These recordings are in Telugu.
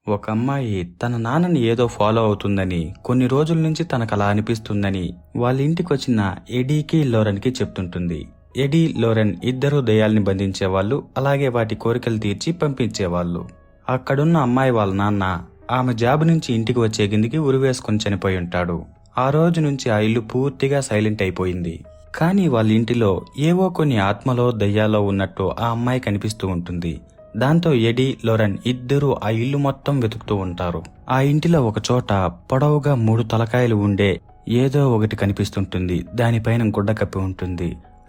ఒక అమ్మాయి తన నాన్నని ఏదో ఫాలో అవుతుందని, కొన్ని రోజుల నుంచి తనకలా అనిపిస్తుందని వాళ్ళ ఇంటికొచ్చిన ఎడీకి లోరెన్కి చెప్తుంటుంది. ఎడీ, లోరెన్ ఇద్దరూ దయ్యాల్ని బంధించేవాళ్ళు, అలాగే వాటి కోరికలు తీర్చి పంపించేవాళ్ళు. అక్కడున్న అమ్మాయి వాళ్ళ నాన్న ఆమె జాబ్ నుంచి ఇంటికి వచ్చే కిందికి ఉరివేసుకొని చనిపోయి ఉంటాడు. ఆ రోజు నుంచి ఆ ఇల్లు పూర్తిగా సైలెంట్ అయిపోయింది. కానీ వాళ్ళ ఇంటిలో ఏవో కొన్ని ఆత్మలో దయ్యాలో ఉన్నట్టు ఆ అమ్మాయి కనిపిస్తూ ఉంటుంది. దాంతో ఎడీ, లోరెన్ ఇద్దరూ ఆ ఇల్లు మొత్తం వెతుకుతూ ఉంటారు. ఆ ఇంటిలో ఒక చోట పొడవుగా 3 తలకాయలు ఉండే ఏదో ఒకటి కనిపిస్తుంటుంది. దానిపైన గుడ్డ కప్పి ఉంటుంది.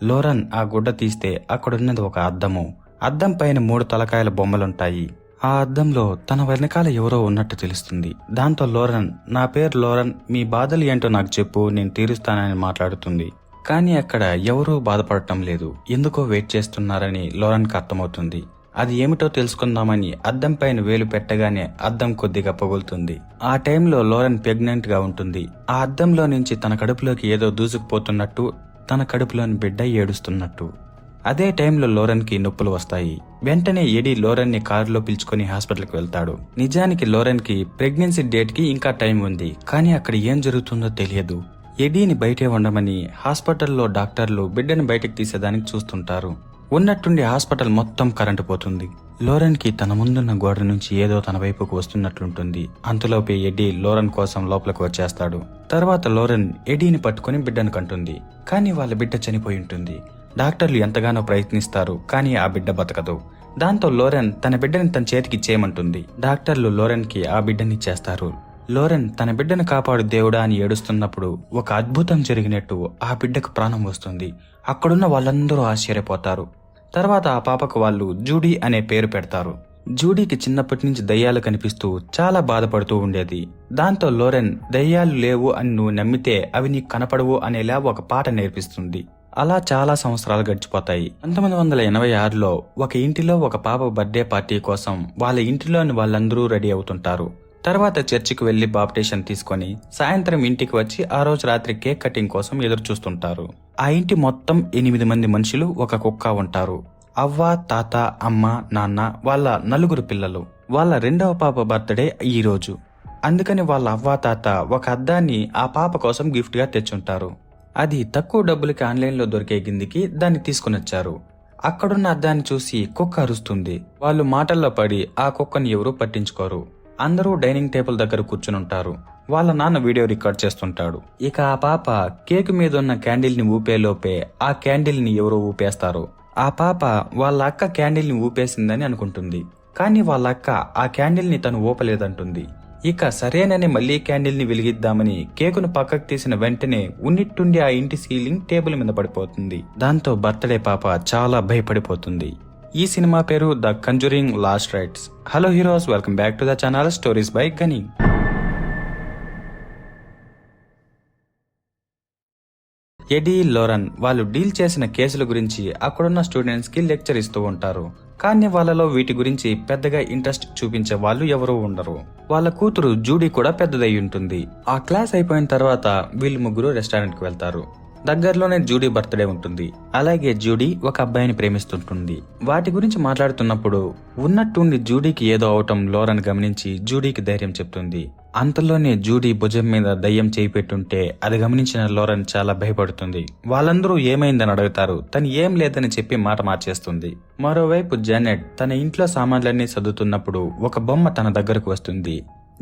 లోరెన్ ఆ గుడ్డ తీస్తే అక్కడున్నది ఒక అద్దము. అద్దం పైన 3 తలకాయల బొమ్మలుంటాయి. ఆ అద్దంలో తన వెనకాల ఎవరో ఉన్నట్టు తెలుస్తుంది. దాంతో లోరెన్, నా పేరు లోరెన్, మీ బాధలు ఏంటో నాకు చెప్పు, నేను తీరుస్తానని మాట్లాడుతుంది. కానీ అక్కడ ఎవరూ బాధపడటం లేదు. ఎందుకో వెయిట్ చేస్తున్నారని లోరెన్కి అర్థమవుతుంది. అది ఏమిటో తెలుసుకుందామని అద్దం పైన వేలు పెట్టగానే అద్దం కొద్దిగా పగులుతుంది. ఆ టైంలో లోరెన్ ప్రెగ్నెంట్ గా ఉంటుంది. ఆ అద్దంలో నుంచి తన కడుపులోకి ఏదో దూసుకుపోతున్నట్టు, తన కడుపులోని బిడ్డ ఏడుస్తున్నట్టు. అదే టైంలో లోరెన్ కి నొప్పులు వస్తాయి. వెంటనే ఎడీ లోరెన్ ని కారులో పిలుచుకుని హాస్పిటల్కి వెళ్తాడు. నిజానికి లోరెన్ కి ప్రెగ్నెన్సీ డేట్ కి ఇంకా టైం ఉంది. కానీ అక్కడ ఏం జరుగుతుందో తెలియదు. ఎడీని బయటే ఉండమని హాస్పిటల్లో డాక్టర్లు బిడ్డని బయటకు తీసేదానికి చూస్తుంటారు. ఉన్నట్టుండి హాస్పిటల్ మొత్తం కరెంటు పోతుంది. లోరెన్ కి తన ముందున్న గోడ నుంచి ఏదో తన వైపుకు వస్తున్నట్లుంటుంది. అంతలోపే ఎడీ లోరెన్ కోసం లోపలికి వచ్చేస్తాడు. తర్వాత లోరెన్ ఎడీని పట్టుకుని బిడ్డను కంటుంది. కానీ వాళ్ళ బిడ్డ చనిపోయి ఉంటుంది. డాక్టర్లు ఎంతగానో ప్రయత్నిస్తారు, కానీ ఆ బిడ్డ బతకదు. దాంతో లోరెన్ తన బిడ్డని తన చేతికి ఇచ్చేయమంటుంది. డాక్టర్లు లోరెన్ కి ఆ బిడ్డని ఇచ్చేస్తారు. లోరెన్ తన బిడ్డను కాపాడు దేవుడా అని ఏడుస్తున్నప్పుడు ఒక అద్భుతం జరిగినట్టు ఆ బిడ్డకు ప్రాణం వస్తుంది. అక్కడున్న వాళ్ళందరూ ఆశ్చర్యపోతారు. తర్వాత ఆ పాపకు వాళ్ళు జూడీ అనే పేరు పెడతారు. జూడీకి చిన్నప్పటి నుంచి దయ్యాలు కనిపిస్తూ చాలా బాధపడుతూ ఉండేది. దాంతో లోరెన్, దయ్యాలు లేవు అని నువ్వు నమ్మితే అవి నీకు కనపడవు అనేలా ఒక పాట నేర్పిస్తుంది. అలా చాలా సంవత్సరాలు గడిచిపోతాయి. 1986లో ఒక ఇంటిలో ఒక పాప బర్త్డే పార్టీ కోసం వాళ్ళ ఇంటిలోని వాళ్ళందరూ రెడీ అవుతుంటారు. తర్వాత చర్చికి వెళ్లి బాప్టిషన్ తీసుకొని సాయంత్రం ఇంటికి వచ్చి ఆ రోజు రాత్రి కేక్ కటింగ్ కోసం ఎదురు చూస్తుంటారు. ఆ ఇంటి మొత్తం 8 మంది మనుషులు, ఒక కుక్క ఉంటారు. అవ్వ, తాత, అమ్మ, నాన్న, వాళ్ళ 4 పిల్లలు. వాళ్ళ 2వ పాప బర్త్డే ఈ రోజు. అందుకని వాళ్ళ అవ్వ, తాత ఒక అద్దాన్ని ఆ పాప కోసం గిఫ్ట్ గా తెచ్చుంటారు. అది తక్కువ డబ్బులకి ఆన్లైన్లో దొరికే కిందికి దాన్ని తీసుకుని వచ్చారు. అక్కడున్న అద్దాన్ని చూసి కుక్క అరుస్తుంది. వాళ్ళు మాటల్లో పడి ఆ కుక్కని ఎవరూ పట్టించుకోరు. అందరూ డైనింగ్ టేబుల్ దగ్గర కూర్చునుంటారు. వాళ్ళ నాన్న వీడియో రికార్డ్ చేస్తుంటాడు. ఇక ఆ పాప కేక్ మీద ఉన్న క్యాండిల్ ని ఊపేలోపే ఆ క్యాండిల్ ని ఎవరో ఊపేస్తారు. ఆ పాప వాళ్ళ అక్క క్యాండిల్ ని ఊపేసిందని అనుకుంటుంది. కానీ వాళ్ళ అక్క ఆ క్యాండిల్ ని తను ఊపలేదంటుంది. ఇక సరేనని మళ్లీ క్యాండిల్ ని వెలిగిద్దామని కేకును పక్కకు తీసిన వెంటనే ఉన్నట్టుండి ఆ ఇంటి సీలింగ్ టేబుల్ మీద పడిపోతుంది. దాంతో బర్త్డే పాప చాలా భయపడిపోతుంది. ఈ సినిమా పేరు the conjuring last rights. Hello heroes, welcome back to the channel stories by గని. ఎడీ, లోరెన్ వాళ్ళు డీల్ చేసిన కేసుల గురించి అక్కడున్న స్టూడెంట్స్ కి లెక్చర్ ఇస్తూ ఉంటారు. కానీ వాళ్ళలో వీటి గురించి పెద్దగా ఇంట్రెస్ట్ చూపించే వాళ్ళు ఎవరూ ఉండరు. వాళ్ళ కూతురు జూడీ కూడా పెద్దదై ఉంటుంది. ఆ క్లాస్ అయిపోయిన తర్వాత వీళ్ళు ముగ్గురు రెస్టారెంట్ కి వెళ్తారు. దగ్గరలోనే జూడీ బర్త్డే ఉంటుంది. అలాగే జూడీ ఒక అబ్బాయిని ప్రేమిస్తుంటుంది. వాటి గురించి మాట్లాడుతున్నప్పుడు ఉన్నట్టుండి జూడీకి ఏదో అవటం లోరెన్ గమనించి జూడీకి ధైర్యం చెప్తుంది. అంతలోనే జూడీ భుజం మీద దయ్యం చేయి పెట్టుంటే అది గమనించిన లోరెన్ చాలా భయపడుతుంది. వాళ్ళందరూ ఏమైందని అడుగుతారు. తను ఏం లేదని చెప్పి మాట మార్చేస్తుంది. మరోవైపు జానెట్ తన ఇంట్లో సామాన్లన్నీ సర్దుతున్నప్పుడు ఒక బొమ్మ తన దగ్గరకు వస్తుంది.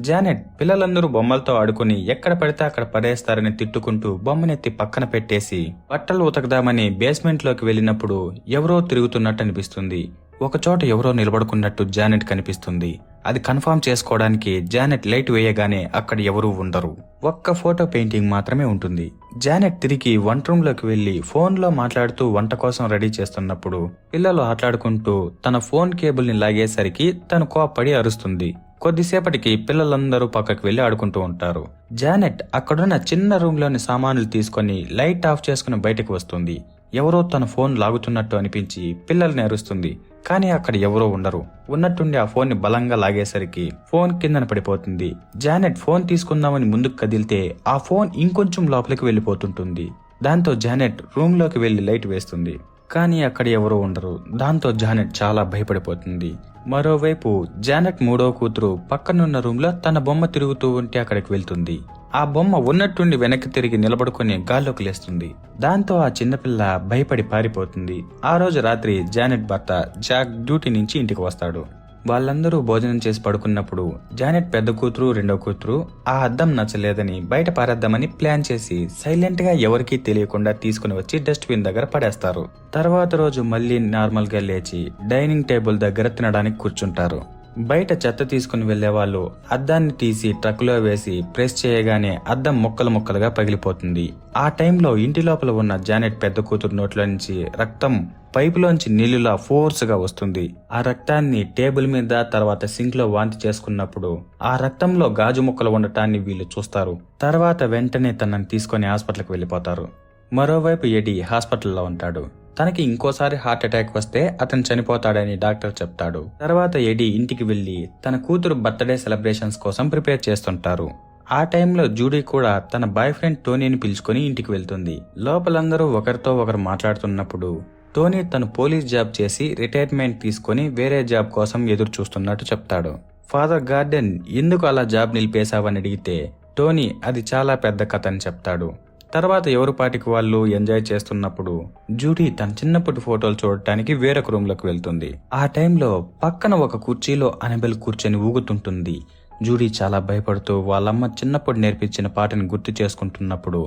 జానెట్ పిల్లలందరూ బొమ్మలతో ఆడుకుని ఎక్కడ పడితే అక్కడ పడేస్తారని తిట్టుకుంటూ బొమ్మనెత్తి పక్కన పెట్టేసి బట్టలు ఉతకదామని బేస్మెంట్ లోకి వెళ్ళినప్పుడు ఎవరో తిరుగుతున్నట్టు అనిపిస్తుంది. ఒకచోట ఎవరో నిలబడుకున్నట్టు జానెట్ కనిపిస్తుంది. అది కన్ఫర్మ్ చేసుకోవడానికి జానెట్ లైట్ వేయగానే అక్కడ ఎవరూ ఉండరు. ఒక్క ఫోటో పెయింటింగ్ మాత్రమే ఉంటుంది. జానెట్ తిరిగి వంట రూమ్ లోకి వెళ్లి ఫోన్ లో మాట్లాడుతూ వంట కోసం రెడీ చేస్తున్నప్పుడు పిల్లలు ఆటలాడుకుంటూ తన ఫోన్ కేబుల్ ని లాగేసరికి తను కోప్పడి అరుస్తుంది. కొద్దిసేపటికి పిల్లలందరూ పక్కకు వెళ్లి ఆడుకుంటూ ఉంటారు. జానెట్ అక్కడున్న చిన్న రూమ్ లోని సామాన్లు తీసుకుని లైట్ ఆఫ్ చేసుకుని బయటకు వస్తుంది. ఎవరో తన ఫోన్ లాగుతున్నట్టు అనిపించి పిల్లల్ని అరుస్తుంది. కానీ అక్కడ ఎవరో ఉండరు. ఉన్నట్టుండి ఆ ఫోన్ ని బలంగా లాగేసరికి ఫోన్ కిందన పడిపోతుంది. జానెట్ ఫోన్ తీసుకుందామని ముందుకు కదిలితే ఆ ఫోన్ ఇంకొంచెం లోపలికి వెళ్లిపోతుంటుంది. దాంతో జానెట్ రూమ్ లోకి వెళ్లి లైట్ వేస్తుంది. కానీ అక్కడ ఎవరూ ఉండరు. దాంతో జానెట్ చాలా భయపడిపోతుంది. మరోవైపు జానెట్ మూడో కూతురు పక్కనున్న రూమ్ లో తన బొమ్మ తిరుగుతూ ఉంటే అక్కడికి వెళ్తుంది. ఆ బొమ్మ ఉన్నట్టుండి వెనక్కి తిరిగి నిలబడుకుని గాల్లోకి లేస్తుంది. దాంతో ఆ చిన్నపిల్ల భయపడి పారిపోతుంది. ఆ రోజు రాత్రి జానెట్ భర్త జాక్ డ్యూటీ నుంచి ఇంటికి వస్తాడు. వాళ్ళందరూ భోజనం చేసి పడుకున్నప్పుడు జానెట్ పెద్ద కూతురు రెండో కూతురు ఆ అద్దం నచ్చలేదని బయట పారేద్దామని ప్లాన్ చేసి సైలెంట్ గా ఎవరికీ తెలియకుండా తీసుకుని వచ్చి డస్ట్బిన్ దగ్గర పడేస్తారు. తర్వాత రోజు మళ్ళీ నార్మల్ గా లేచి డైనింగ్ టేబుల్ దగ్గర తినడానికి కూర్చుంటారు. బయట చెత్త తీసుకుని వెళ్లే వాళ్ళు అద్దాన్ని తీసి ట్రక్కులో వేసి ప్రెస్ చేయగానే అద్దం ముక్కలు ముక్కలుగా పగిలిపోతుంది. ఆ టైంలో ఇంటి లోపల ఉన్న జానెట్ పెద్ద కూతురు నోట్లో నుంచి రక్తం పైపులోంచి నీళ్లులా ఫోర్స్ గా వస్తుంది. ఆ రక్తాన్ని టేబుల్ మీద తర్వాత సింక్ లో వాంతి చేసుకున్నప్పుడు ఆ రక్తంలో గాజు ముక్కలు ఉండటాన్ని వీళ్ళు చూస్తారు. తర్వాత వెంటనే తనని తీసుకుని హాస్పిటల్కి వెళ్లిపోతారు. మరోవైపు ఎడీ హాస్పిటల్లో ఉంటాడు. తనకి ఇంకోసారి హార్ట్ అటాక్ వస్తే అతను చనిపోతాడని డాక్టర్ చెప్తాడు. తర్వాత ఎడీ ఇంటికి వెళ్లి తన కూతురు బర్త్డే సెలబ్రేషన్స్ కోసం ప్రిపేర్ చేస్తుంటారు. ఆ టైంలో జూడీ కూడా తన బాయ్ ఫ్రెండ్ టోనీని పిలుచుకుని ఇంటికి వెళ్తుంది. లోపలందరూ ఒకరితో ఒకరు మాట్లాడుతున్నప్పుడు టోనీ తను పోలీస్ జాబ్ చేసి రిటైర్మెంట్ తీసుకుని వేరే జాబ్ కోసం ఎదురు చూస్తున్నట్టు చెప్తాడు. ఫాదర్ గార్డెన్ ఎందుకు అలా జాబ్ నిలిపేశావని అడిగితే టోనీ అది చాలా పెద్ద కథ అని చెప్తాడు. తర్వాత ఎవరి పాటికి వాళ్ళు ఎంజాయ్ చేస్తున్నప్పుడు జూడీ తన చిన్నప్పటి ఫోటోలు చూడటానికి వేరొక రూమ్ లోకి వెళ్తుంది. ఆ టైంలో పక్కన ఒక కుర్చీలో అనబెల్ కూర్చొని ఊగుతుంటుంది. జూడీ చాలా భయపడుతూ వాళ్ళమ్మ చిన్నప్పుడు నేర్పించిన పాటను గుర్తు చేసుకుంటున్నప్పుడు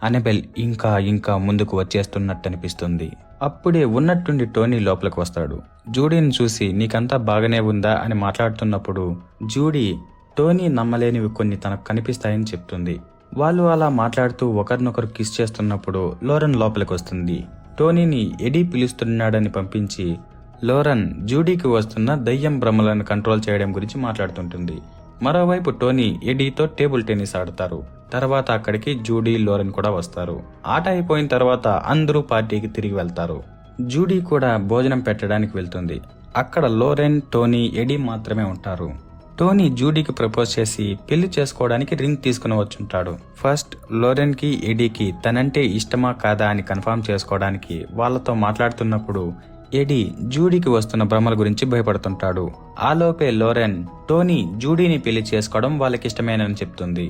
అనబెల్ ఇంకా ఇంకా ముందుకు వచ్చేస్తున్నట్టు అనిపిస్తుంది. అప్పుడే ఉన్నట్టుండి టోనీ లోపలికి వస్తాడు. జూడీని చూసి నీకంతా బాగానే ఉందా అని మాట్లాడుతున్నప్పుడు జూడీ టోనీ నమ్మలేనివి కొన్ని తనకు కనిపిస్తాయని చెప్తుంది. వాళ్ళు అలా మాట్లాడుతూ ఒకరినొకరు కిస్ చేస్తున్నప్పుడు లోరన్ లోపలికి వస్తుంది. టోనీని ఎడీ పిలుస్తున్నాడని పంపించి లోరన్ జూడీకి వస్తున్న దయ్యం భ్రమలను కంట్రోల్ చేయడం గురించి మాట్లాడుతుంటుంది. మరోవైపు టోనీ ఎడీతో టేబుల్ టెన్నిస్ ఆడతారు. తర్వాత అక్కడికి జూడీ లోరన్ కూడా వస్తారు. ఆట అయిపోయిన తర్వాత అందరూ పార్టీకి తిరిగి వెళ్తారు. జూడీ కూడా భోజనం పెట్టడానికి వెళ్తుంది. అక్కడ లోరెన్ టోనీ ఎడీ మాత్రమే ఉంటారు. టోనీ జూడీకి ప్రపోజ్ చేసి పెళ్లి చేసుకోవడానికి రింగ్ తీసుకుని వచ్చుంటాడు. ఫస్ట్ లోరెన్ కి ఎడీకి తనంటే ఇష్టమా కాదా అని కన్ఫర్మ్ చేసుకోవడానికి వాళ్ళతో మాట్లాడుతున్నప్పుడు ఎడీ జూడీకి వస్తున్న భ్రమల గురించి భయపడుతుంటాడు. ఆలోపే లోరెన్ టోనీ జూడీని పెళ్లి చేసుకోవడం వాళ్ళకిష్టమేనని చెప్తుంది.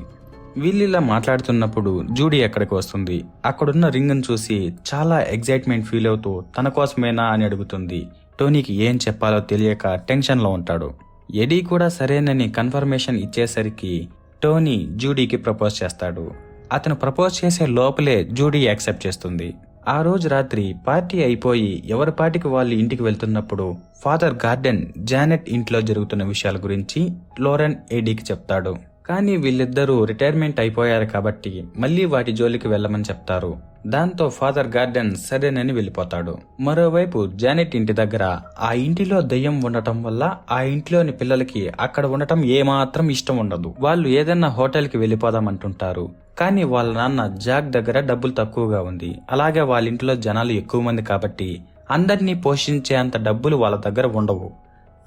వీళ్ళిలా మాట్లాడుతున్నప్పుడు జూడీ ఎక్కడికి వస్తుంది. అక్కడున్న రింగ్ ను చూసి చాలా ఎగ్జైట్మెంట్ ఫీల్ అవుతూ తన కోసమేనా అని అడుగుతుంది. టోనీకి ఏం చెప్పాలో తెలియక టెన్షన్ లో ఉంటాడు. ఎడీ కూడా సరేనని కన్ఫర్మేషన్ ఇచ్చేసరికి టోనీ జూడీకి ప్రపోజ్ చేస్తాడు. అతను ప్రపోజ్ చేసే లోపలే జూడీ యాక్సెప్ట్ చేస్తుంది. ఆ రోజు రాత్రి పార్టీ అయిపోయి ఎవరి పార్టీకి వాళ్ళు ఇంటికి వెళ్తున్నప్పుడు ఫాదర్ గార్డెన్ జానెట్ ఇంట్లో జరుగుతున్న విషయాల గురించి లోరెన్ ఎడీకి చెప్తాడు. కానీ వీళ్ళిద్దరూ రిటైర్మెంట్ అయిపోయారు కాబట్టి మళ్లీ వాటి జోలికి వెళ్లమని చెప్తారు. దాంతో ఫాదర్ గార్డెన్ సరేనని వెళ్లిపోతాడు. మరోవైపు జానెట్ ఇంటి దగ్గర ఆ ఇంటిలో దయ్యం ఉండటం వల్ల ఆ ఇంట్లోని పిల్లలకి అక్కడ ఉండటం ఏమాత్రం ఇష్టం ఉండదు. వాళ్ళు ఏదైనా హోటల్ కి వెళ్లిపోదామంటుంటారు. కానీ వాళ్ళ నాన్న జాక్ దగ్గర డబ్బులు తక్కువగా ఉంది. అలాగే వాళ్ళ ఇంట్లో జనాలు ఎక్కువ మంది కాబట్టి అందరినీ పోషించే అంత డబ్బులు వాళ్ళ దగ్గర ఉండవు.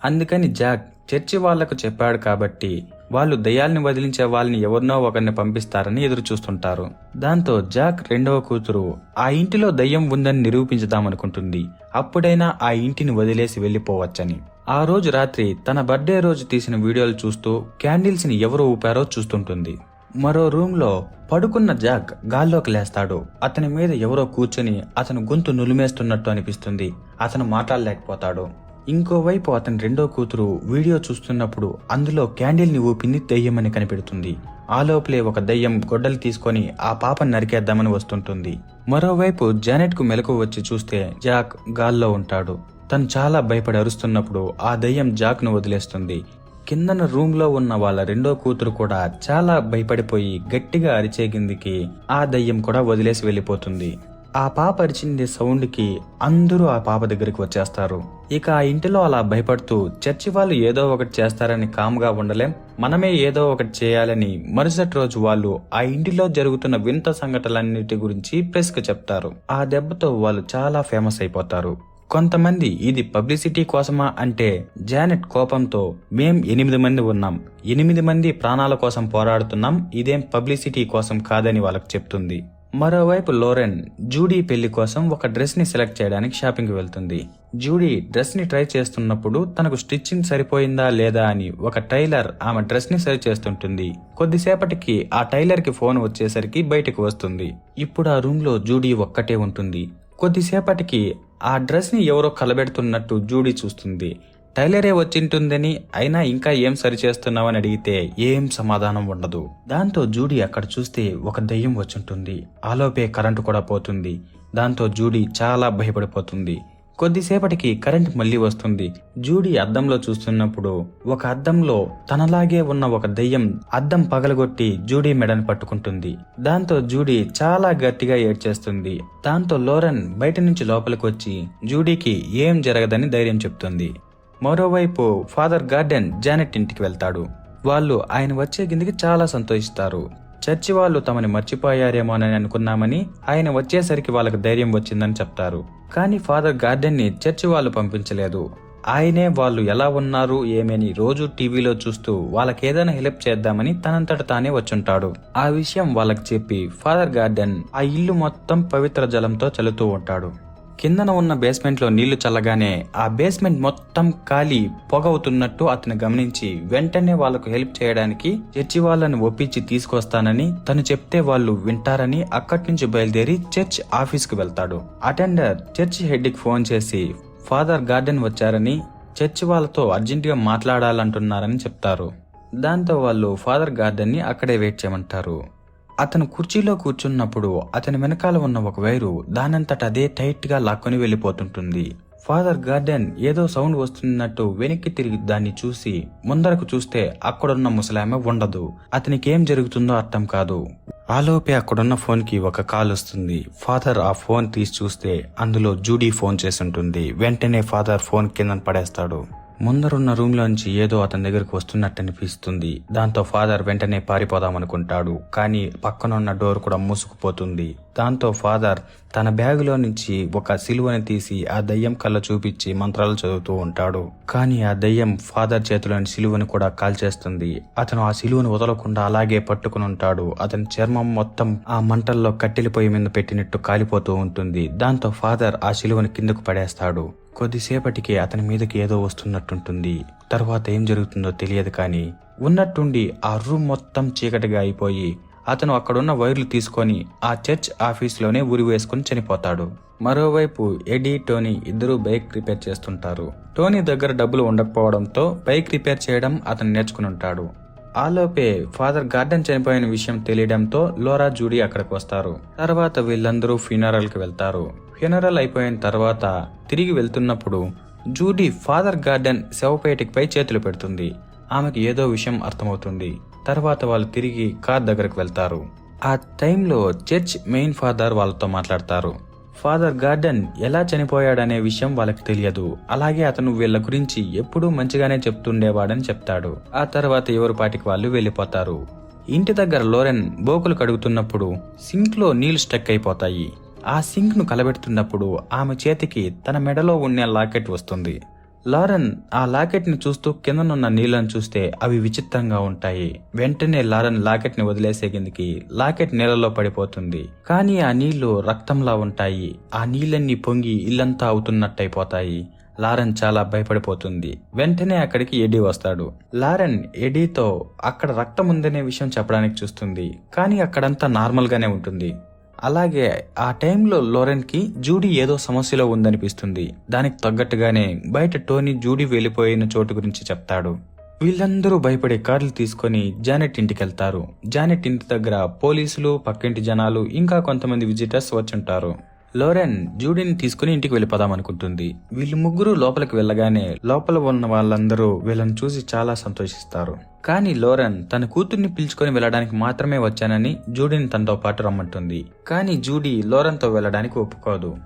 అందుకని జాక్ చర్చి వాళ్లకు చెప్పాడు కాబట్టి వాళ్ళు దయ్యాల్ని వదిలించే వాళ్ళని ఎవరినో ఒకరిని పంపిస్తారని ఎదురు చూస్తుంటారు. దాంతో జాక్ రెండవ కూతురు ఆ ఇంటిలో దయ్యం ఉందని నిరూపించుదామనుకుంటుంది. అప్పుడైనా ఆ ఇంటిని వదిలేసి వెళ్లిపోవచ్చని. ఆ రోజు రాత్రి తన బర్త్డే రోజు తీసిన వీడియోలు చూస్తూ క్యాండిల్స్ ని ఎవరు ఊపారో చూస్తుంటుంది. మరో రూమ్ లో పడుకున్న జాక్ గాల్లోకి లేస్తాడు. అతని మీద ఎవరో కూర్చొని అతను గొంతు నులిమేస్తున్నట్టు అనిపిస్తుంది. అతను మాట్లాడలేకపోతాడు. ఇంకోవైపు అతని రెండో కూతురు వీడియో చూస్తున్నప్పుడు అందులో క్యాండిల్ ని ఊపింది దయ్యమని కనిపెడుతుంది. ఆ లోపలే ఒక దయ్యం గొడ్డలు తీసుకొని ఆ పాపను నరికేద్దామని వస్తుంటుంది. మరోవైపు జానెట్ కు మెలకు వచ్చి చూస్తే జాక్ గాల్లో ఉంటాడు. తను చాలా భయపడి అరుస్తున్నప్పుడు ఆ దయ్యం జాక్ ను వదిలేస్తుంది. కిందన రూమ్ లో ఉన్న వాళ్ళ రెండో కూతురు కూడా చాలా భయపడిపోయి గట్టిగా అరిచేగిందికి ఆ దయ్యం కూడా వదిలేసి వెళ్లిపోతుంది. ఆ పాప అరిచింది సౌండ్ కి అందరూ ఆ పాప దగ్గరికి వచ్చేస్తారు. ఇక ఆ ఇంటిలో అలా భయపడుతూ చర్చి వాళ్ళు ఏదో ఒకటి చేస్తారని కామ్గా ఉండలేం, మనమే ఏదో ఒకటి చేయాలని మరుసటి రోజు వాళ్ళు ఆ ఇంటిలో జరుగుతున్న వింత సంఘటనలన్నిటి గురించి ప్రెస్ కు చెప్తారు. ఆ దెబ్బతో వాళ్ళు చాలా ఫేమస్ అయిపోతారు. కొంతమంది ఇది పబ్లిసిటీ కోసమా అంటే జానెట్ కోపంతో మేం 8 మంది ఉన్నాం, 8 మంది ప్రాణాల కోసం పోరాడుతున్నాం, ఇదేం పబ్లిసిటీ కోసం కాదని వాళ్ళకి చెప్తుంది. మరోవైపు లోరెన్ జూడీ పెళ్లి కోసం ఒక డ్రెస్ ని సెలెక్ట్ చేయడానికి షాపింగ్ కి వెళ్తుంది. జూడీ డ్రెస్ ని ట్రై చేస్తున్నప్పుడు తనకు స్టిచ్చింగ్ సరిపోయిందా లేదా అని ఒక టైలర్ ఆమె డ్రెస్ ని సరి చేస్తుంటుంది. కొద్దిసేపటికి ఆ టైలర్ కి ఫోన్ వచ్చేసరికి బయటకు వస్తుంది. ఇప్పుడు ఆ రూమ్ లో జూడీ ఒక్కటే ఉంటుంది. కొద్దిసేపటికి ఆ డ్రెస్ ని ఎవరో కలబెడుతున్నట్టు జూడీ చూస్తుంది. టైలరే వచ్చింటుందని, అయినా ఇంకా ఏం సరిచేస్తున్నావని అడిగితే ఏం సమాధానం ఉండదు. దాంతో జూడీ అక్కడ చూస్తే ఒక దెయ్యం వచ్చుంటుంది. ఆలోపే కరెంటు కూడా పోతుంది. దాంతో జూడీ చాలా భయపడిపోతుంది. కొద్దిసేపటికి కరెంట్ మళ్లీ వస్తుంది. జూడీ అద్దంలో చూస్తున్నప్పుడు ఒక అద్దంలో తనలాగే ఉన్న ఒక దెయ్యం అద్దం పగలగొట్టి జూడీ మెడను పట్టుకుంటుంది. దాంతో జూడీ చాలా గట్టిగా ఏడ్చేస్తుంది. దాంతో లోరెన్ బయట నుంచి లోపలికి వచ్చి జూడీకి ఏం జరగదని ధైర్యం చెప్తుంది. మరోవైపు ఫాదర్ గార్డెన్ జానెట్ ఇంటికి వెళ్తాడు. వాళ్ళు ఆయన వచ్చే కిందికి చాలా సంతోషిస్తారు. చర్చి వాళ్ళు తమని మర్చిపోయారేమోనని అనుకున్నామని, ఆయన వచ్చేసరికి వాళ్ళకి ధైర్యం వచ్చిందని చెప్తారు. కానీ ఫాదర్ గార్డెన్ ని చర్చి వాళ్ళు పంపించలేదు. ఆయనే వాళ్ళు ఎలా ఉన్నారు ఏమని రోజు టీవీలో చూస్తూ వాళ్ళకేదైనా హెల్ప్ చేద్దామని తనంతట తానే వచ్చుంటాడు. ఆ విషయం వాళ్ళకి చెప్పి ఫాదర్ గార్డెన్ ఆ ఇల్లు మొత్తం పవిత్ర జలంతో చల్లుతూ ఉంటాడు. కిందన ఉన్న బేస్మెంట్ లో నీళ్లు చల్లగానే ఆ బేస్మెంట్ మొత్తం కాలి పొగవుతున్నట్టు అతను గమనించి వెంటనే వాళ్లకు హెల్ప్ చేయడానికి చర్చి వాళ్ళని ఒప్పించి తీసుకొస్తానని తను చెప్తే వాళ్ళు వింటారని అక్కడి నుంచి బయలుదేరి చర్చ్ ఆఫీస్ కు వెళ్తాడు. అటెండర్ చర్చ్ హెడ్ కి ఫోన్ చేసి ఫాదర్ గార్డెన్ వచ్చారని, చర్చి వాళ్ళతో అర్జెంట్ గా మాట్లాడాలంటున్నారని చెప్తారు. దాంతో వాళ్ళు ఫాదర్ గార్డెన్ ని అక్కడే వెయిట్ చేయమంటారు. అతను కుర్చీలో కూర్చున్నప్పుడు అతని వెనకాల ఉన్న ఒక వైరు దానంతట అదే టైట్ గా లాక్కొని వెళ్లిపోతుంటుంది. ఫాదర్ గార్డెన్ ఏదో సౌండ్ వస్తున్నట్టు వెనక్కి తిరిగి దాన్ని చూసి ముందరకు చూస్తే అక్కడున్న ముసలామె ఉండదు. అతనికి ఏం జరుగుతుందో అర్థం కాదు. ఆలోపే అక్కడున్న ఫోన్ కి ఒక కాల్ వస్తుంది. ఫాదర్ ఆ ఫోన్ తీసి చూస్తే అందులో జూడీ ఫోన్ చేసి ఉంటుంది. వెంటనే ఫాదర్ ఫోన్ కింద పడేస్తాడు. ముందరున్న రూమ్ లోంచి ఏదో అతని దగ్గరకు వస్తున్నట్టు అనిపిస్తుంది. దాంతో ఫాదర్ వెంటనే పారిపోదామనుకుంటాడు. కానీ పక్కనున్న డోర్ కూడా మూసుకుపోతుంది. దాంతో ఫాదర్ తన బ్యాగులో నుంచి ఒక సిలువని తీసి ఆ దయ్యం కళ్ళ చూపించి మంత్రాలు చదువుతూ ఉంటాడు. కానీ ఆ దయ్యం ఫాదర్ చేతిలోని సిలువని కూడా కాల్చేస్తుంది. అతను ఆ సిలువను వదలకుండా అలాగే పట్టుకుని ఉంటాడు. అతని చర్మం మొత్తం ఆ మంటల్లో కట్టెల పొయ్యి మీద పెట్టినట్టు కాలిపోతూ ఉంటుంది. దాంతో ఫాదర్ ఆ సిలువని కిందకు పడేస్తాడు. కొద్దిసేపటికి అతని మీదకి ఏదో వస్తున్నట్టుంటుంది. తర్వాత ఏం జరుగుతుందో తెలియదు. కానీ ఉన్నట్టుండి ఆ రూమ్ మొత్తం చీకటిగా అయిపోయి అతను అక్కడున్న వైర్లు తీసుకొని ఆ చర్చ్ ఆఫీస్లోనే ఉరి వేసుకుని చనిపోతాడు. మరోవైపు ఎడీ, టోనీ ఇద్దరూ బైక్ రిపేర్ చేస్తుంటారు. టోనీ దగ్గర డబ్బులు ఉండకపోవడంతో బైక్ రిపేర్ చేయడం అతను నేర్చుకుని ఉంటాడు. ఆలోపే ఫాదర్ గార్డెన్ చనిపోయిన విషయం తెలియడంతో లోరా, జూడీ అక్కడికి వస్తారు. తర్వాత వీళ్ళందరూ ఫ్యూనరల్ కి వెళ్తారు. ఫ్యూనరల్ అయిపోయిన తర్వాత తిరిగి వెళ్తున్నప్పుడు జూడీ ఫాదర్ గార్డెన్ శవపేటికపై చేతులు పెడుతుంది. ఆమెకు ఏదో విషయం అర్థమవుతుంది. తర్వాత వాళ్ళు తిరిగి కార్ దగ్గరకు వెళ్తారు. ఆ టైంలో చర్చ్ మెయిన్ ఫాదర్ వాళ్ళతో మాట్లాడతారు. ఫాదర్ గార్డెన్ ఎలా చనిపోయాడనే విషయం వాళ్ళకి తెలియదు. అలాగే అతను వీళ్ళ గురించి ఎప్పుడూ మంచిగానే చెప్తుండేవాడని చెప్తాడు. ఆ తర్వాత ఎవరి పాటికి వాళ్ళు వెళ్లిపోతారు. ఇంటి దగ్గర లోరెన్ బోకులు కడుగుతున్నప్పుడు సింక్ లో నీళ్లు స్టక్ అయిపోతాయి. ఆ సింక్ ను కలబెడుతున్నప్పుడు ఆమె చేతికి తన మెడలో ఉన్న లాకెట్ వస్తుంది. లారెన్ ఆ లాకెట్ ని చూస్తూ కిందనున్న నీళ్లను చూస్తే అవి విచిత్రంగా ఉంటాయి. వెంటనే లారెన్ లాకెట్ ని వదిలేసే కిందికి లాకెట్ నీళ్లలో పడిపోతుంది. కానీ ఆ నీళ్లు రక్తంలా ఉంటాయి. ఆ నీళ్లన్నీ పొంగి ఇల్లంతా అవుతున్నట్టయిపోతాయి. లారెన్ చాలా భయపడిపోతుంది. వెంటనే అక్కడికి ఎడీ వస్తాడు. లారెన్ ఎడీతో అక్కడ రక్తం ఉందనే విషయం చెప్పడానికి చూస్తుంది. కానీ అక్కడంతా నార్మల్ గానే ఉంటుంది. అలాగే ఆ టైంలో లోరెన్ కి జూడీ ఏదో సమస్యలో ఉందనిపిస్తుంది. దానికి తగ్గట్టుగానే బయట టోనీ జూడీ వెళ్లిపోయిన చోటు గురించి చెప్తాడు. వీళ్ళందరూ భయపడే కార్లు తీసుకుని జానెట్ ఇంటికి వెళ్తారు. జానెట్ ఇంటి దగ్గర పోలీసులు, పక్కింటి జనాలు, ఇంకా కొంతమంది విజిటర్స్ వచ్చుంటారు. లోరెన్ జూడీని తీసుకుని ఇంటికి వెళ్ళిపోదామనుకుంటుంది. వీళ్ళు ముగ్గురు లోపలికి వెళ్ళగానే లోపల ఉన్న వాళ్ళందరూ వీళ్ళని చూసి చాలా సంతోషిస్తారు. కానీ లోరెన్ తన కూతుర్ని పిలుచుకొని వెళ్ళడానికి మాత్రమే వచ్చానని జూడీని తనతో పాటు రమ్మంటుంది. కానీ జూడీ లోరెన్ తో వెళ్ళడానికి ఒప్పుకోదు.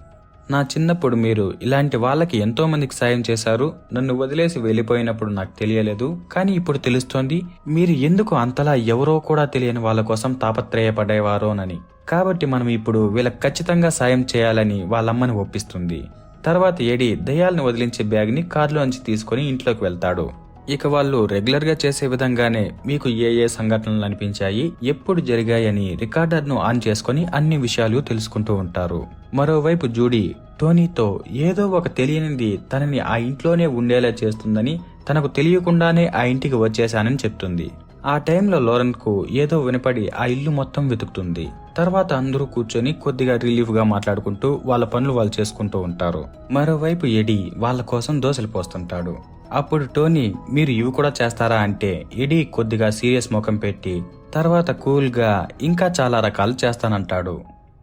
నా చిన్నప్పుడు మీరు ఇలాంటి వాళ్ళకి ఎంతో మందికి సాయం చేశారు. నన్ను వదిలేసి వెళ్లిపోయినప్పుడు నాకు తెలియలేదు. కానీ ఇప్పుడు తెలుస్తోంది మీరు ఎందుకు అంతలా ఎవరో కూడా తెలియని వాళ్ళ కోసం తాపత్రయపడేవారోనని. కాబట్టి మనం ఇప్పుడు వీళ్ళకి ఖచ్చితంగా సాయం చేయాలని వాళ్ళమ్మని ఒప్పిస్తుంది. తర్వాత ఎడీ దయ్యాలను వదిలించే బ్యాగ్ ని కారులోంచి తీసుకుని ఇంట్లోకి వెళ్తాడు. ఇక వాళ్ళు రెగ్యులర్ గా చేసే విధంగానే మీకు ఏ ఏ సంఘటనలు అనిపించాయి, ఎప్పుడు జరిగాయని రికార్డర్ ను ఆన్ చేసుకుని అన్ని విషయాలు తెలుసుకుంటూ ఉంటారు. మరోవైపు జూడీ టోనీతో ఏదో ఒక తెలియనిది తనని ఆ ఇంట్లోనే ఉండేలా చేస్తుందని, తనకు తెలియకుండానే ఆ ఇంటికి వచ్చేశానని చెప్తుంది. ఆ టైంలో లోరెన్ కు ఏదో వినపడి ఆ ఇల్లు మొత్తం వెతుకుతుంది. తర్వాత అందరూ కూర్చొని కొద్దిగా రిలీఫ్ గా మాట్లాడుకుంటూ వాళ్ళ పనులు వాళ్ళు చేసుకుంటూ ఉంటారు. మరోవైపు ఎడీ వాళ్ళ కోసం దోశలు పోస్తుంటాడు. అప్పుడు టోనీ మీరు ఇవి కూడా చేస్తారా అంటే ఎడీ కొద్దిగా సీరియస్ ముఖం పెట్టి తర్వాత కూల్ గా ఇంకా చాలా రకాలు చేస్తానంటాడు.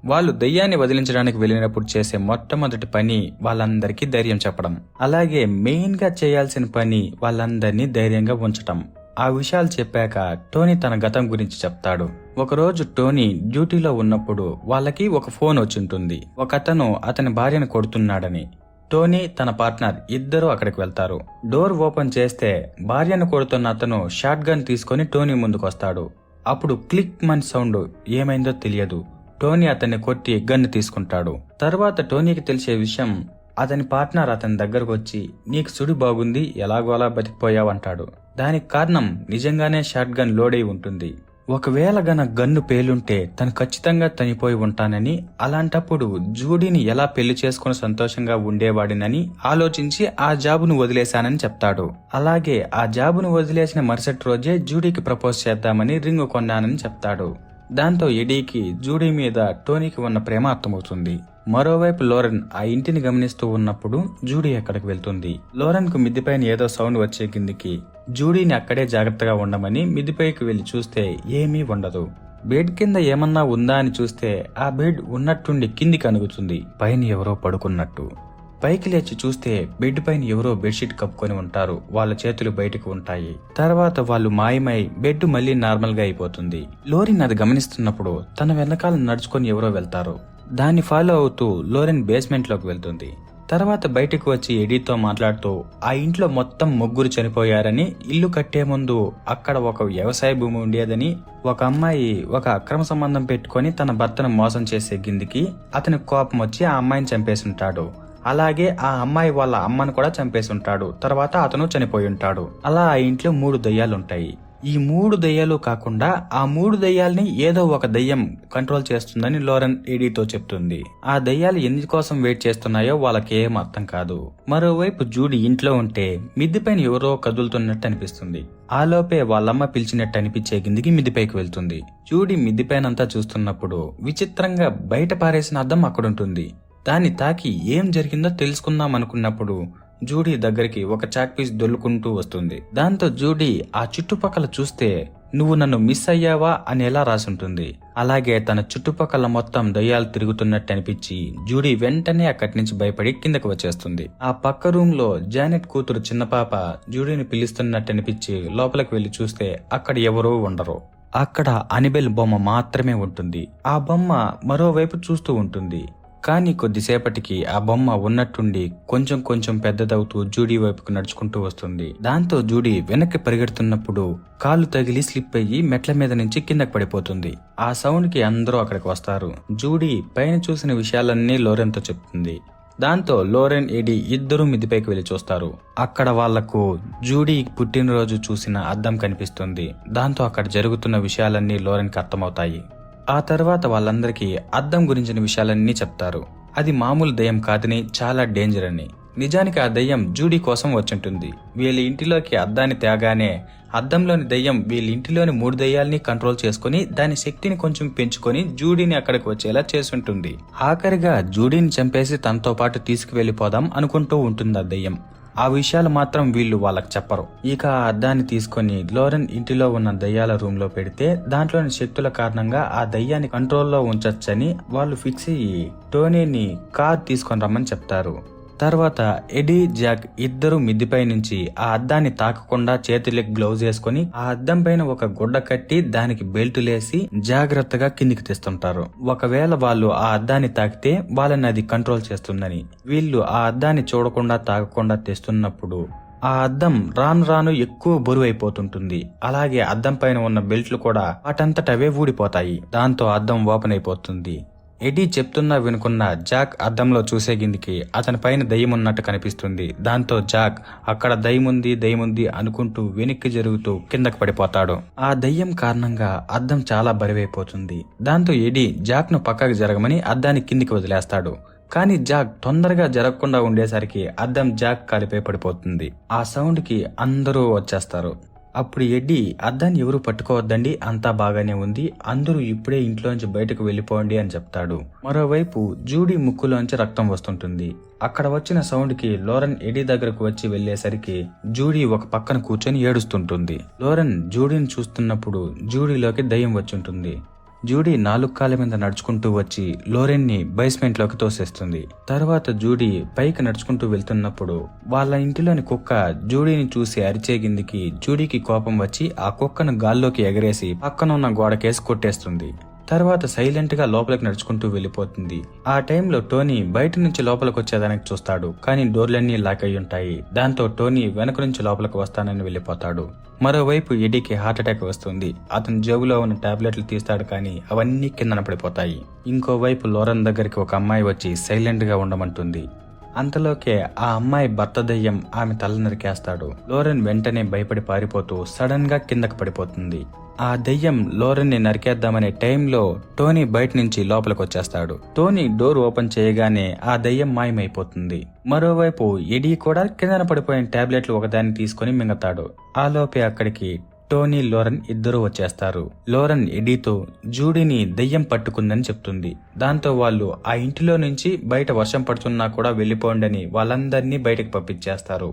వాళ్ళు దయ్యాన్ని వదిలించడానికి వెళ్ళినప్పుడు చేసే మొట్టమొదటి పని వాళ్ళందరికీ ధైర్యం చెప్పడం, అలాగే మెయిన్ గా చేయాల్సిన పని వాళ్ళందరినీ ధైర్యంగా ఉంచటం. ఆ విషయాలు చెప్పాక టోనీ తన గతం గురించి చెప్తాడు. ఒకరోజు టోనీ డ్యూటీలో ఉన్నప్పుడు వాళ్ళకి ఒక ఫోన్ వచ్చింటుంది. ఒకతను అతని భార్యను కొడుతున్నాడని. టోనీ తన పార్ట్నర్ ఇద్దరూ అక్కడికి వెళ్తారు. డోర్ ఓపెన్ చేస్తే భార్యను కొడుతున్న అతను షాట్ గన్ తీసుకుని టోనీ ముందుకొస్తాడు. అప్పుడు క్లిక్ మన్ సౌండ్ ఏమైందో తెలియదు. టోనీ అతన్ని కొట్టి గన్ను తీసుకుంటాడు. తర్వాత టోనీకి తెలిసే విషయం, అతని పార్ట్నర్ అతని దగ్గరకు వచ్చి నీకు సుడి బాగుంది, ఎలాగోలా బతికిపోయావంటాడు. దానికి కారణం నిజంగానే షాట్ గన్ లోడ్ అయి ఉంటుంది. ఒకవేళ గన్ను పేలుంటే తను ఖచ్చితంగా చనిపోయి ఉంటానని, అలాంటప్పుడు జూడీని ఎలా పెళ్లి చేసుకుని సంతోషంగా ఉండేవాడినని ఆలోచించి ఆ జాబును వదిలేశానని చెప్తాడు. అలాగే ఆ జాబును వదిలేసిన మరుసటి రోజే జూడీకి ప్రపోజ్ చేద్దామని రింగు కొన్నానని చెప్తాడు. దాంతో ఎడీకి జూడీ మీద టోనీకి ఉన్న ప్రేమ అర్థమవుతుంది. మరోవైపు లోరెన్ ఆ ఇంటిని గమనిస్తూ ఉన్నప్పుడు జూడీ అక్కడికి వెళ్తుంది. లోరెన్ కు మిద్దిపైన ఏదో సౌండ్ వచ్చే కిందికి జూడీని అక్కడే జాగ్రత్తగా ఉండమని మిద్దిపైకి వెళ్లి చూస్తే ఏమీ ఉండదు. బెడ్ కింద ఏమన్నా ఉందా అని చూస్తే ఆ బెడ్ ఉన్నట్టుండి కిందికి అణుగుతుంది, పైన ఎవరో పడుకున్నట్టు. పైకి లేచి చూస్తే బెడ్ పైన ఎవరో బెడ్షీట్ కప్పుకొని ఉంటారు. వాళ్ళ చేతులు బయటకు ఉంటాయి. తర్వాత వాళ్ళు మాయమై బెడ్ మళ్లీ నార్మల్ గా అయిపోతుంది. లోరెన్ అది గమనిస్తున్నప్పుడు తన వెనకాల నడుచుకొని ఎవరో వెళ్తారు. దాన్ని ఫాలో అవుతూ లోరెన్ బేస్మెంట్ లోకి వెళ్తుంది. తర్వాత బయటకు వచ్చి ఎడీతో మాట్లాడుతూ ఆ ఇంట్లో మొత్తం ముగ్గురు చనిపోయారని, ఇల్లు కట్టే ముందు అక్కడ ఒక వ్యవసాయ భూమి ఉండేదని, ఒక అమ్మాయి ఒక అక్రమ సంబంధం పెట్టుకుని తన భర్తను మోసం చేసే గిందికి అతని కోపం వచ్చి ఆ అమ్మాయిని చంపేసి ఉంటాడు. అలాగే ఆ అమ్మాయి వాళ్ళ అమ్మను కూడా చంపేసి ఉంటాడు. తర్వాత అతను చనిపోయి ఉంటాడు. అలా ఆ ఇంట్లో 3 దయ్యాలుంటాయి. ఈ 3 దయ్యాలు కాకుండా ఆ 3 దయ్యాల్ని ఏదో ఒక దయ్యం కంట్రోల్ చేస్తుందని లోరెన్ ఎడీతో చెప్తుంది. ఆ దయ్యాలు ఎందుకోసం వెయిట్ చేస్తున్నాయో వాళ్ళకేం అర్థం కాదు. మరోవైపు జూడీ ఇంట్లో ఉంటే మిద్దిపైన ఎవరో కదులుతున్నట్టు అనిపిస్తుంది. ఆలోపే వాళ్ళమ్మ పిలిచినట్టు అనిపించే కిందికి మిద్దిపైకి వెళ్తుంది. జూడీ మిద్దిపైనంతా చూస్తున్నప్పుడు విచిత్రంగా బయట పారేసిన అద్దం అక్కడుంటుంది. దాన్ని తాకి ఏం జరిగిందో తెలుసుకుందాం అనుకున్నప్పుడు జూడీ దగ్గరికి ఒక చాక్ పీస్ దొల్లుకుంటూ వస్తుంది. దాంతో జూడీ ఆ చుట్టుపక్కల చూస్తే నువ్వు నన్ను మిస్ అయ్యావా అని ఎలా రాసుంటుంది. అలాగే తన చుట్టుపక్కల మొత్తం దయ్యాలు తిరుగుతున్నట్టు అనిపించి జూడీ వెంటనే అక్కడి నుంచి భయపడి కిందకు వచ్చేస్తుంది. ఆ పక్క రూమ్ లో జానెట్ కూతురు చిన్న పాప జూడీని పిలుస్తున్నట్టు అనిపించి లోపలికి వెళ్లి చూస్తే అక్కడ ఎవరూ ఉండరు. అక్కడ అనిబెల్ బొమ్మ మాత్రమే ఉంటుంది. ఆ బొమ్మ మరోవైపు చూస్తూ ఉంటుంది. కానీ కొద్దిసేపటికి ఆ బొమ్మ ఉన్నట్టుండి కొంచెం కొంచెం పెద్దదవుతూ జూడీ వైపుకు నడుచుకుంటూ వస్తుంది. దాంతో జూడీ వెనక్కి పరిగెడుతున్నప్పుడు కాలు తగిలి స్లిప్ అయ్యి మెట్ల మీద నుంచి కిందకి పడిపోతుంది. ఆ సౌండ్ కి అందరూ అక్కడికి వస్తారు. జూడీ పైన చూసిన విషయాలన్నీ లోరెన్ తో చెప్తుంది. దాంతో లోరెన్ ఎడీ ఇద్దరూ మిద్దిపైకి వెళ్లి చూస్తారు. అక్కడ వాళ్లకు జూడీ పుట్టినరోజు చూసిన అద్దం కనిపిస్తుంది. దాంతో అక్కడ జరుగుతున్న విషయాలన్నీ లోరెన్ కి అర్థమవుతాయి. ఆ తర్వాత వాళ్ళందరికీ అద్దం గురించిన విషయాలన్నీ చెప్తారు. అది మామూలు దయ్యం కాదని, చాలా డేంజర్ అని. నిజానికి ఆ దయ్యం జూడీ కోసం వచ్చుంటుంది. వీళ్ళ ఇంటిలోకి అద్దాన్ని తేగానే అద్దంలోని దయ్యం వీళ్ళ ఇంటిలోని 3 దయ్యాల్ని కంట్రోల్ చేసుకుని దాని శక్తిని కొంచెం పెంచుకొని జూడీని అక్కడికి వచ్చేలా చేసుంటుంది. ఆఖరిగా జూడీని చంపేసి తనతో పాటు తీసుకువెళ్లిపోదాం అనుకుంటూ ఉంటుంది ఆ దయ్యం. ఆ విషయాలు మాత్రం వీళ్ళు వాళ్ళకి చెప్పరు. ఇక ఆ అద్దాన్ని తీసుకుని లోరెన్ ఇంటిలో ఉన్న దయ్యాల రూమ్ లో పెడితే దాంట్లోని శక్తుల కారణంగా ఆ దయ్యాన్ని కంట్రోల్లో ఉంచొచ్చని వాళ్ళు ఫిక్స్ అయ్యి టోనీని కార్ తీసుకొని రమ్మని చెప్తారు. తర్వాత ఎడీ, జాక్ ఇద్దరు మిద్దిపై నుంచి ఆ అద్దాన్ని తాకకుండా చేతులకి గ్లౌజ్ వేసుకుని ఆ అద్దం పైన ఒక గుడ్డ కట్టి దానికి బెల్టులేసి జాగ్రత్తగా కిందికి తెస్తుంటారు. ఒకవేళ వాళ్ళు ఆ అద్దాన్ని తాకితే వాళ్ళని అది కంట్రోల్ చేస్తుందని. వీళ్ళు ఆ అద్దాన్ని చూడకుండా తాకకుండా తెస్తున్నప్పుడు ఆ అద్దం రాను రాను ఎక్కువ బరువు అయిపోతుంటుంది. అలాగే అద్దం పైన ఉన్న బెల్ట్లు కూడా వాటంతటవే ఊడిపోతాయి. దాంతో అద్దం ఓపెన్ అయిపోతుంది. ఎడీ చెప్తున్నా వినుకున్న జాక్ అద్దంలో చూసేగిందికి అతని పైన దయ్యం ఉన్నట్టు కనిపిస్తుంది. దాంతో జాక్ అక్కడ దయ్యముంది అనుకుంటూ వెనక్కి జరుగుతూ కిందకు పడిపోతాడు. ఆ దయ్యం కారణంగా అద్దం చాలా బరువైపోతుంది. దాంతో ఎడీ జాక్ ను పక్కకు జరగమని అద్దాన్ని కిందికి వదిలేస్తాడు. కానీ జాక్ తొందరగా జరగకుండా ఉండేసరికి అద్దం జాక్ కాలిపై పడిపోతుంది. ఆ సౌండ్ కి అందరూ వచ్చేస్తారు. అప్పుడు ఎడ్డీ అద్దాన్ని ఎవరు పట్టుకోవద్దండి, అంతా బాగానే ఉంది, అందరూ ఇప్పుడే ఇంట్లోంచి బయటకు వెళ్లిపోండి అని చెప్తాడు. మరోవైపు జూడీ ముక్కులోంచి రక్తం వస్తుంటుంది. అక్కడ వచ్చిన సౌండ్ కి లోరెన్ ఎడీ దగ్గరకు వచ్చి వెళ్లేసరికి జూడీ ఒక పక్కన కూర్చొని ఏడుస్తుంటుంది. లోరెన్ జూడీని చూస్తున్నప్పుడు జూడీలోకి దయ్యం వచ్చుంటుంది. జూడీ 4 కాళ్ళ మీద నడుచుకుంటూ వచ్చి లోరెన్ ని బేస్మెంట్ లోకి తోసేస్తుంది. తర్వాత జూడీ పైకి నడుచుకుంటూ వెళ్తున్నప్పుడు వాళ్ళ ఇంటిలోని కుక్క జూడీని చూసి అరిచేగిందికి జూడీకి కోపం వచ్చి ఆ కుక్కను గాల్లోకి ఎగరేసి పక్కన ఉన్న గోడకేసి కొట్టేస్తుంది. తర్వాత సైలెంట్ గా లోపలికి నడుచుకుంటూ వెళ్లిపోతుంది. ఆ టైంలో టోనీ బయట నుంచి లోపలికి వచ్చేదానికి చూస్తాడు, కానీ డోర్లన్నీ లాక్ అయి ఉంటాయి. దాంతో టోనీ వెనక నుంచి లోపలికి వస్తానని వెళ్లిపోతాడు. మరోవైపు ఎడీకి హార్ట్ అటాక్ వస్తుంది. అతని జేబులో ఉన్న టాబ్లెట్లు తీస్తాడు, కానీ అవన్నీ కిందన పడిపోతాయి. ఇంకోవైపు లోరెన్ దగ్గరికి ఒక అమ్మాయి వచ్చి సైలెంట్ గా ఉండమంటుంది. అంతలోకే ఆ అమ్మాయి భర్త దయ్యం ఆమె తల నరికేస్తాడు. లోరెన్ వెంటనే భయపడి పారిపోతూ సడన్ గా కిందకు పడిపోతుంది. ఆ దయ్యం లోరెన్ ని నరికేద్దామనే టైంలో టోనీ బయట నుంచి లోపలికి వచ్చేస్తాడు. టోనీ డోర్ ఓపెన్ చేయగానే ఆ దయ్యం మాయమైపోతుంది. మరోవైపు ఎడీ కూడా కిందన పడిపోయిన టాబ్లెట్లు ఒకదాన్ని తీసుకుని మింగతాడు. ఆ లోపే అక్కడికి టోనీ లోరెన్ ఇద్దరూ వచ్చేస్తారు. లోరెన్ ఎడీతో జూడీని దయ్యం పట్టుకుందని చెప్తుంది. దాంతో వాళ్ళు ఆ ఇంటిలో నుంచి బయట వర్షం పడుతున్నా కూడా వెళ్లిపోండని వాళ్ళందరినీ బయటకు పంపించేస్తారు.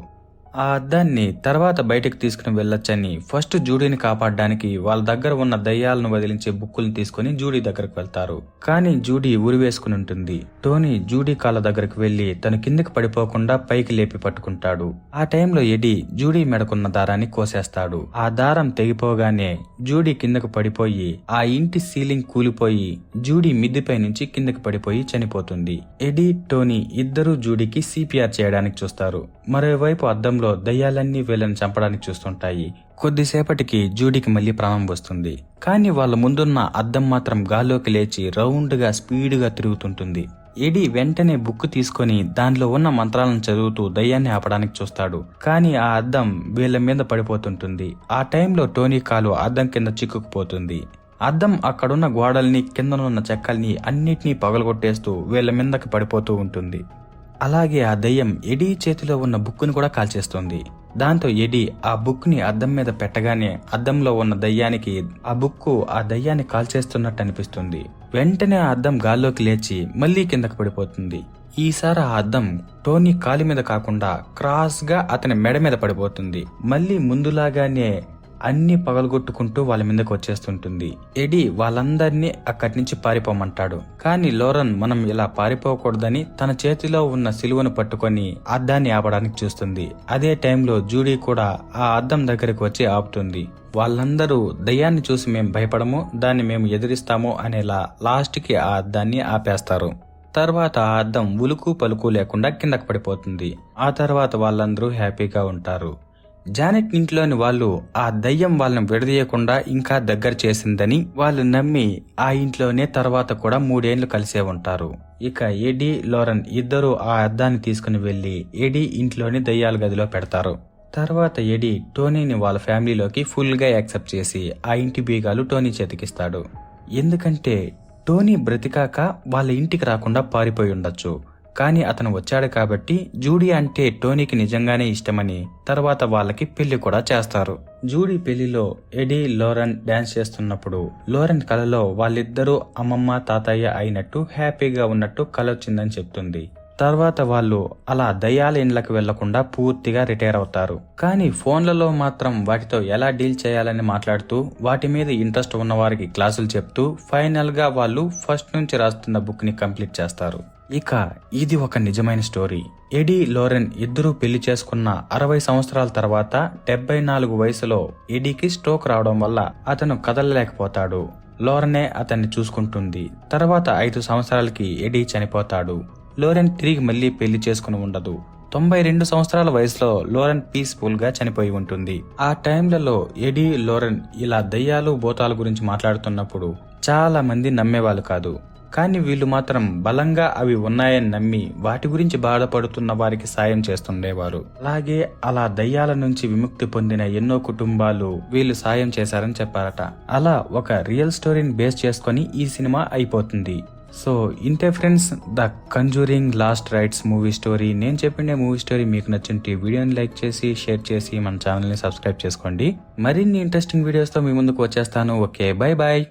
ఆ అద్దాన్ని తర్వాత బయటకు తీసుకుని వెళ్లొచ్చని ఫస్ట్ జూడీని కాపాడడానికి వాళ్ళ దగ్గర ఉన్న దయ్యాలను వదిలించే బుక్కుల్ని తీసుకుని జూడీ దగ్గరకు వెళ్తారు. కానీ జూడీ ఉరివేసుకుని ఉంటుంది. టోనీ జూడీ కాళ్ళ దగ్గరకు వెళ్లి తను కిందకి పడిపోకుండా పైకి లేపి పట్టుకుంటాడు. ఆ టైంలో ఎడీ జూడీ మెడకున్న దారాన్ని కోసేస్తాడు. ఆ దారం తెగిపోగానే జూడీ కిందకు పడిపోయి ఆ ఇంటి సీలింగ్ కూలిపోయి జూడీ మిద్దిపై నుంచి కిందకి పడిపోయి చనిపోతుంది. ఎడీ టోనీ ఇద్దరూ జూడీకి సిపిఆర్ చేయడానికి చూస్తారు. మరోవైపు అద్దం దయ్యాలన్నీ వీళ్ళని చంపడానికి చూస్తుంటాయి. కొద్దిసేపటికి జూడీకి మళ్లీ ప్రాణం వస్తుంది. కానీ వాళ్ళ ముందున్న అద్దం మాత్రం గాల్లోకి లేచి రౌండ్ గా స్పీడ్ గా తిరుగుతుంటుంది. ఎడీ వెంటనే బుక్ తీసుకుని దానిలో ఉన్న మంత్రాలను చదువుతూ దయ్యాన్ని ఆపడానికి చూస్తాడు. కానీ ఆ అద్దం వీళ్ళ మీద పడిపోతుంటుంది. ఆ టైంలో టోనీ కాలు అద్దం కింద చిక్కుకుపోతుంది. అద్దం అక్కడున్న గోడల్ని కిందనున్న చెక్కల్ని అన్నిటినీ పగలగొట్టేస్తూ వీళ్ళ మీదకి పడిపోతూ ఉంటుంది. అలాగే ఆ దయ్యం ఎడీ చేతిలో ఉన్న బుక్కుని కూడా కాల్చేస్తుంది. దాంతో ఎడీ ఆ బుక్ ని అద్దం మీద పెట్టగానే అద్దంలో ఉన్న దయ్యానికి ఆ బుక్కు ఆ దయ్యాన్ని కాల్చేస్తున్నట్టు అనిపిస్తుంది. వెంటనే ఆ అద్దం గాల్లోకి లేచి మళ్లీ కిందకు పడిపోతుంది. ఈసారి ఆ అద్దం టోనీ కాలి మీద కాకుండా క్రాస్ గా అతని మెడ మీద పడిపోతుంది. మళ్లీ ముందులాగానే అన్ని పగలగొట్టుకుంటూ వాళ్ళ మీదకి వచ్చేస్తుంటుంది. ఎడీ వాళ్ళందరినీ అక్కడి నుంచి పారిపోమంటాడు. కానీ లోరెన్ మనం ఇలా పారిపోకూడదని తన చేతిలో ఉన్న సిలువను పట్టుకొని అద్దాన్ని ఆపడానికి చూస్తుంది. అదే టైంలో జూడీ కూడా ఆ అద్దం దగ్గరికి వచ్చి ఆపుతుంది. వాళ్ళందరూ దయ్యాన్ని చూసి మేము భయపడము, దాన్ని మేము ఎదిరిస్తాము అనేలా లాస్ట్ కి ఆ అద్దాన్ని ఆపేస్తారు. తర్వాత ఆ అద్దం ఉలుకు పలుకు లేకుండా కిందకు పడిపోతుంది. ఆ తర్వాత వాళ్ళందరూ హ్యాపీగా ఉంటారు. జానెట్ ఇంట్లోని వాళ్ళు ఆ దయ్యం వాళ్ళని విడదీయకుండా ఇంకా దగ్గర చేసిందని వాళ్ళు నమ్మి ఆ ఇంట్లోనే తర్వాత కూడా 3 ఏళ్లు కలిసే ఉంటారు. ఇక ఎడీ లోరెన్ ఇద్దరు ఆ అద్దాన్ని తీసుకుని వెళ్లి ఎడీ ఇంట్లోని దయ్యాల గదిలో పెడతారు. తర్వాత ఎడీ టోనీని వాళ్ళ ఫ్యామిలీలోకి ఫుల్ గా యాక్సెప్ట్ చేసి ఆ ఇంటి బీగాలు టోనీ చేతికిస్తాడు. ఎందుకంటే టోనీ బ్రతికాక వాళ్ళ ఇంటికి రాకుండా పారిపోయి ఉండొచ్చు. కానీ అతను వచ్చాడు కాబట్టి జూడీ అంటే టోనీకి నిజంగానే ఇష్టమని తర్వాత వాళ్ళకి పెళ్లి కూడా చేస్తారు. జూడీ పెళ్లిలో ఎడీ లోరెన్ డాన్స్ చేస్తున్నప్పుడు లోరెన్ కలలో వాళ్ళిద్దరూ అమ్మమ్మ తాతయ్య అయినట్టు హ్యాపీగా ఉన్నట్టు కలొచ్చిందని చెప్తుంది. తర్వాత వాళ్ళు అలా దయ్యాల ఇండ్లకు వెళ్లకుండా పూర్తిగా రిటైర్ అవుతారు. కానీ ఫోన్లలో మాత్రం వాటితో ఎలా డీల్ చేయాలని మాట్లాడుతూ వాటి మీద ఇంట్రెస్ట్ ఉన్న వారికి క్లాసులు చెప్తూ ఫైనల్ గా వాళ్ళు ఫస్ట్ నుంచి రాస్తున్న బుక్ ని కంప్లీట్ చేస్తారు. ఇక ఇది ఒక నిజమైన స్టోరీ. ఎడీ లోరెన్ ఇద్దరూ పెళ్లి చేసుకున్న 60 సంవత్సరాల తర్వాత 74 వయసులో ఎడీకి స్ట్రోక్ రావడం వల్ల అతను కదలలేకపోతాడు. లోరెనే అతన్ని చూసుకుంటుంది. తర్వాత 5 సంవత్సరాలకి ఎడీ చనిపోతాడు. లోరెన్ తిరిగి మళ్లీ పెళ్లి చేసుకుని ఉండదు. 92 సంవత్సరాల వయసులో లోరెన్ పీస్ఫుల్ గా చనిపోయి ఉంటుంది. ఆ టైంలలో ఎడీ లోరెన్ ఇలా దయ్యాలు భూతాల గురించి మాట్లాడుతున్నప్పుడు చాలా మంది నమ్మేవాళ్ళు కాదు. కానీ వీళ్ళు మాత్రం బలంగా అవి ఉన్నాయని నమ్మి వాటి గురించి బాధపడుతున్న వారికి సాయం చేస్తుండేవారు. అలాగే అలా దయ్యాల నుంచి విముక్తి పొందిన ఎన్నో కుటుంబాలు వీళ్ళు సాయం చేశారని చెప్పారట. అలా ఒక రియల్ స్టోరీని బేస్ చేసుకొని ఈ సినిమా అయిపోతుంది. సో ఇంతే friends, the conjuring last rights movie story. నేను చెప్పిన మూవీ స్టోరీ మీకు నచ్చింటే వీడియోని లైక్ చేసి షేర్ చేసి మన ఛానల్ని సబ్స్క్రైబ్ చేసుకోండి. మరిన్ని ఇంట్రెస్టింగ్ వీడియోస్తో మీ ముందుకు వచ్చేస్తాను. Okay, bye bye.